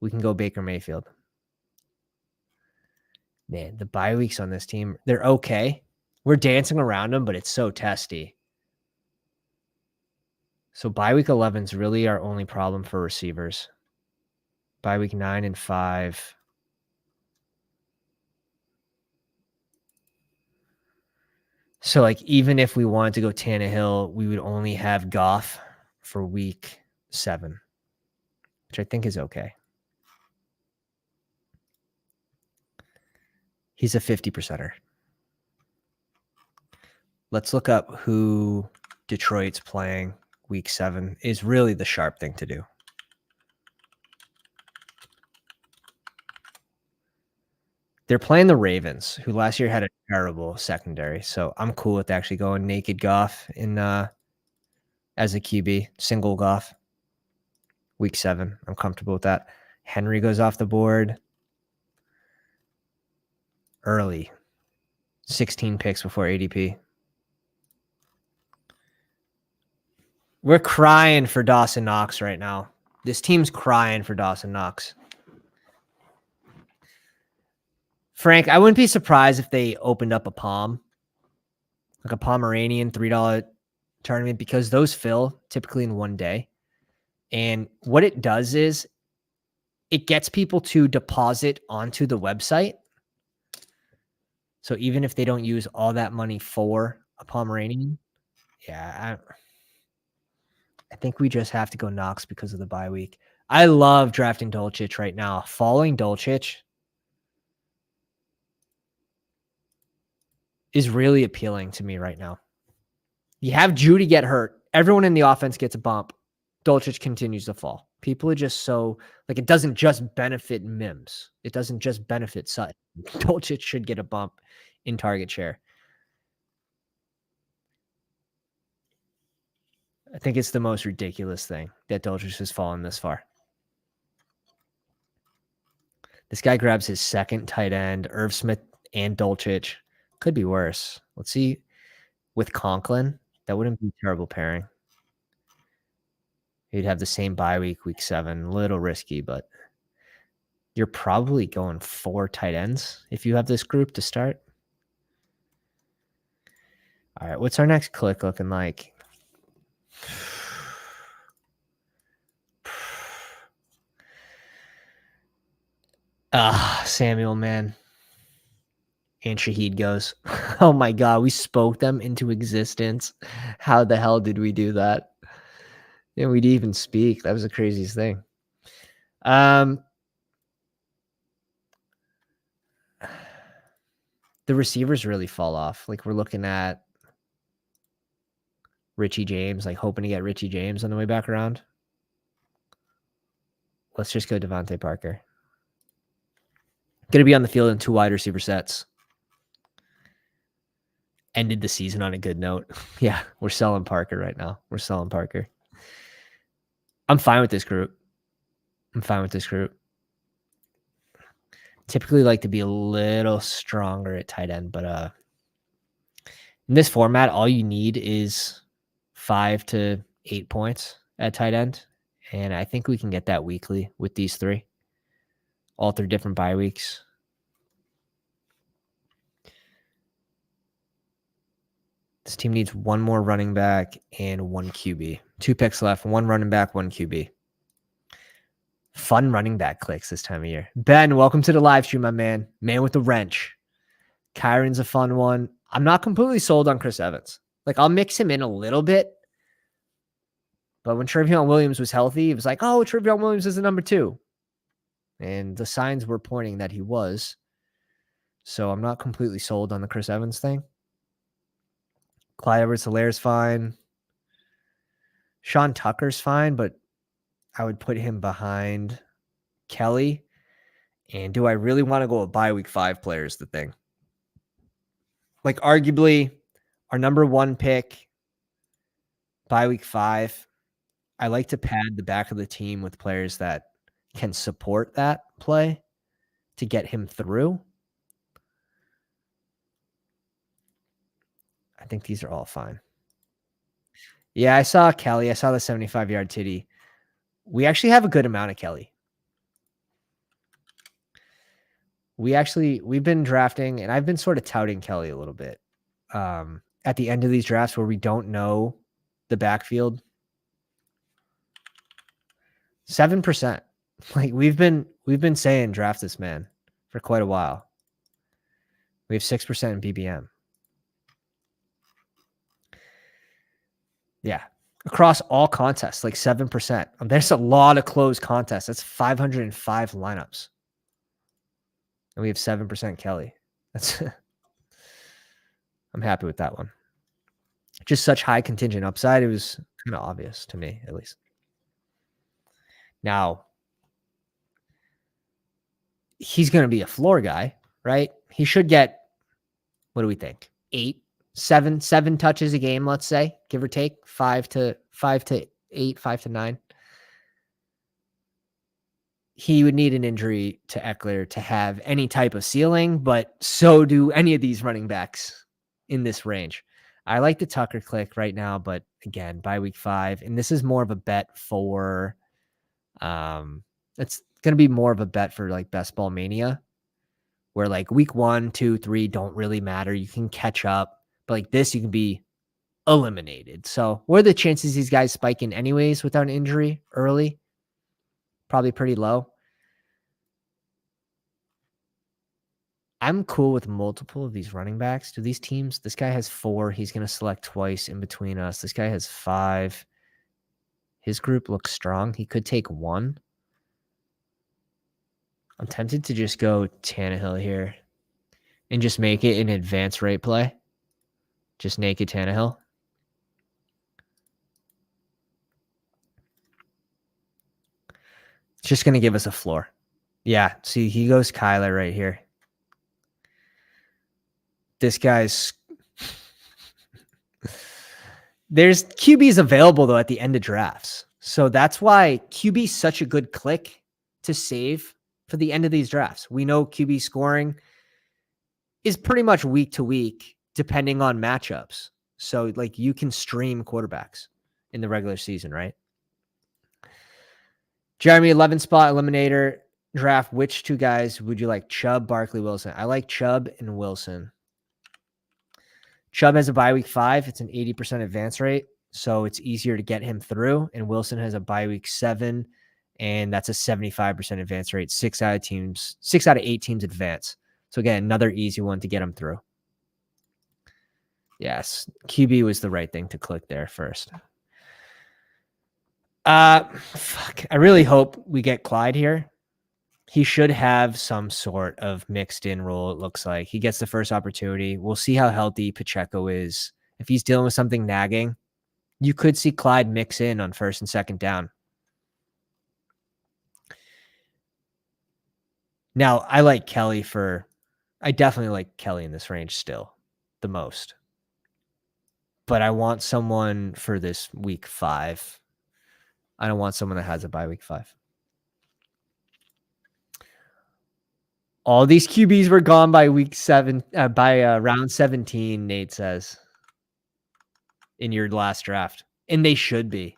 We can go Baker Mayfield. Man, the bye weeks on this team, they're okay. We're dancing around them, but it's so testy. So bye week 11 is really our only problem for receivers. Bye week 9 and 5. So like even if we wanted to go Tannehill, we would only have Goff for week 7, which I think is okay. He's a 50%er. Let's look up who Detroit's playing week 7 is really the sharp thing to do. They're playing the Ravens, who last year had a terrible secondary. So I'm cool with actually going naked Goff in as a QB, single Goff. Week 7. I'm comfortable with that. Henry goes off the board early. 16 picks before ADP. We're crying for Dawson Knox right now. This team's crying for Dawson Knox. Frank, I wouldn't be surprised if they opened up a Palm, like a Pomeranian $3 tournament, because those fill typically in one day. And what it does is it gets people to deposit onto the website. So even if they don't use all that money for a Pomeranian, yeah, I think we just have to go Knox because of the bye week. I love drafting Dulcich right now. Following Dulcich is really appealing to me right now. You have Judy get hurt. Everyone in the offense gets a bump. Dulcich continues to fall. People are just so, like, it doesn't just benefit Mims. It doesn't just benefit Sutton. Dulcich should get a bump in target share. I think it's the most ridiculous thing that Dulcich has fallen this far. This guy grabs his second tight end, Irv Smith and Dulcich. Could be worse. Let's see. With Conklin, that wouldn't be a terrible pairing. You'd have the same bye week, week 7. A little risky, but you're probably going 4 tight ends if you have this group to start. All right, what's our next click looking like? Samuel, man. And Shaheed goes. Oh my God, we spoke them into existence. How the hell did we do that? Yeah, we didn't even speak. That was the craziest thing. The receivers really fall off. Like we're looking at Richie James, like hoping to get Richie James on the way back around. Let's just go Devontae Parker. Going to be on the field in 2 wide receiver sets. Ended the season on a good note. Yeah, we're selling Parker right now. We're selling Parker. I'm fine with this group. Typically like to be a little stronger at tight end, but in this format, all you need is 5 to 8 points at tight end. And I think we can get that weekly with these 3. All 3 different bye weeks. This team needs 1 more running back and 1 QB. 2 picks left, 1 running back, 1 QB. Fun running back clicks this time of year. Ben, welcome to the live stream, my man. Man with the wrench. Kyron's a fun one. I'm not completely sold on Chris Evans. Like, I'll mix him in a little bit. But when Trevion Williams was healthy, it was like, oh, Trevion Williams is the number 2. And the signs were pointing that he was. So I'm not completely sold on the Chris Evans thing. Clyde Edwards-Hilaire's fine. Sean Tucker's fine, but I would put him behind Kelly. And do I really want to go with bye week 5 players? The thing. Like, arguably, our number 1 pick, bye week 5. I like to pad the back of the team with players that can support that play to get him through. I think these are all fine. Yeah, I saw Kelly. I saw the 75-yard titty. We actually have a good amount of Kelly. We've been drafting, and I've been sort of touting Kelly a little bit. At the end of these drafts where we don't know the backfield, 7%. Like, we've been saying draft this man for quite a while. We have 6% in BBM. Yeah. Across all contests, like 7%. There's a lot of closed contests. That's 505 lineups. And we have 7% Kelly. That's I'm happy with that one. Just such high contingent upside. It was kind of obvious to me, at least. Now, he's going to be a floor guy, right? He should get, what do we think? 7 touches a game, let's say, give or take 5 to 8, 5 to 9. He would need an injury to Eckler to have any type of ceiling, but so do any of these running backs in this range. I like the Tucker click right now, but again, by week 5, and this is more of a bet for, it's going to be more of a bet for like Bestball Mania, where like week 1, 2, 3 don't really matter. You can catch up, but like this, you can be eliminated. So what are the chances these guys spiking anyways without an injury early? Probably pretty low. I'm cool with multiple of these running backs. Do these teams, this guy has 4. He's going to select twice in between us. This guy has 5. His group looks strong. He could take 1. I'm tempted to just go Tannehill here and just make it an advanced rate play. Just naked Tannehill. It's just going to give us a floor. Yeah, see, he goes Kyler right here. This guy's... There's QBs available, though, at the end of drafts. So that's why QB is such a good click to save for the end of these drafts. We know QB scoring is pretty much week to week, depending on matchups. So, like, you can stream quarterbacks in the regular season, right? Jeremy, 11 spot eliminator draft. Which 2 guys would you like? Chubb, Barkley, Wilson. I like Chubb and Wilson. Chubb has a bye week 5. It's an 80% advance rate, so it's easier to get him through. And Wilson has a bye week 7, and that's a 75% advance rate. 6 out of 8 teams advance. So again, another easy one to get him through. Yes, QB was the right thing to click there first. Fuck. I really hope we get Clyde here. He should have some sort of mixed in role, it looks like. He gets the first opportunity. We'll see how healthy Pacheco is. If he's dealing with something nagging, you could see Clyde mix in on first and second down. Now, I definitely like Kelly in this range still the most. But I want someone for this week 5. I don't want someone that has a bye week 5. All these QBs were gone by week 7, round 17, Nate says, in your last draft. And they should be.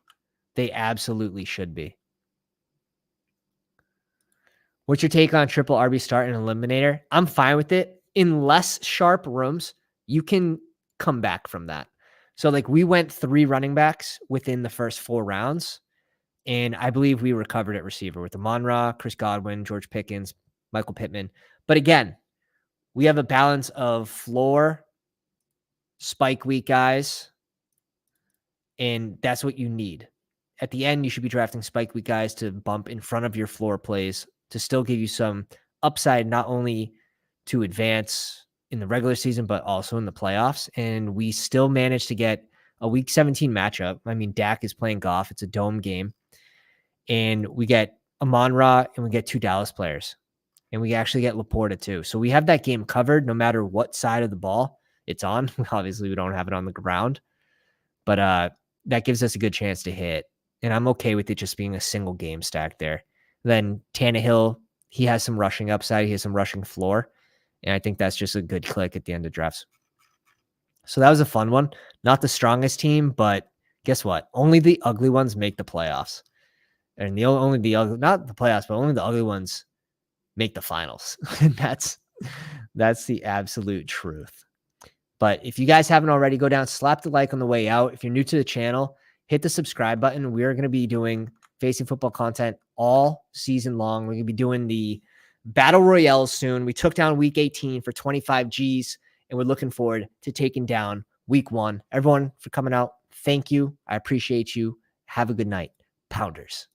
They absolutely should be. What's your take on triple RB start and eliminator? I'm fine with it. In less sharp rooms, you can come back from that. So, like, we went 3 running backs within the first 4 rounds. And I believe we were covered at receiver with Amon-Ra, Chris Godwin, George Pickens, Michael Pittman. But again, we have a balance of floor, spike week guys, and that's what you need. At the end, you should be drafting spike week guys to bump in front of your floor plays to still give you some upside, not only to advance in the regular season, but also in the playoffs. And we still managed to get a week 17 matchup. I mean, Dak is playing Goff. It's a dome game. And we get Amon-Ra and we get 2 Dallas players. And we actually get Laporta too. So we have that game covered no matter what side of the ball it's on. Obviously, we don't have it on the ground. But that gives us a good chance to hit. And I'm okay with it just being a single game stack there. Then Tannehill, he has some rushing upside. He has some rushing floor. And I think that's just a good click at the end of drafts. So that was a fun one. Not the strongest team, but guess what? Only the ugly ones make the playoffs. And only the ugly, not the playoffs, but only the ugly ones make the finals. And that's the absolute truth. But if you guys haven't already, go down, slap the like on the way out. If you're new to the channel, hit the subscribe button. We're going to be doing Facing Football content all season long. We're going to be doing the Battle Royales soon. We took down week 18 for 25 Gs, and we're looking forward to taking down week 1. Everyone for coming out, thank you. I appreciate you. Have a good night. Pounders.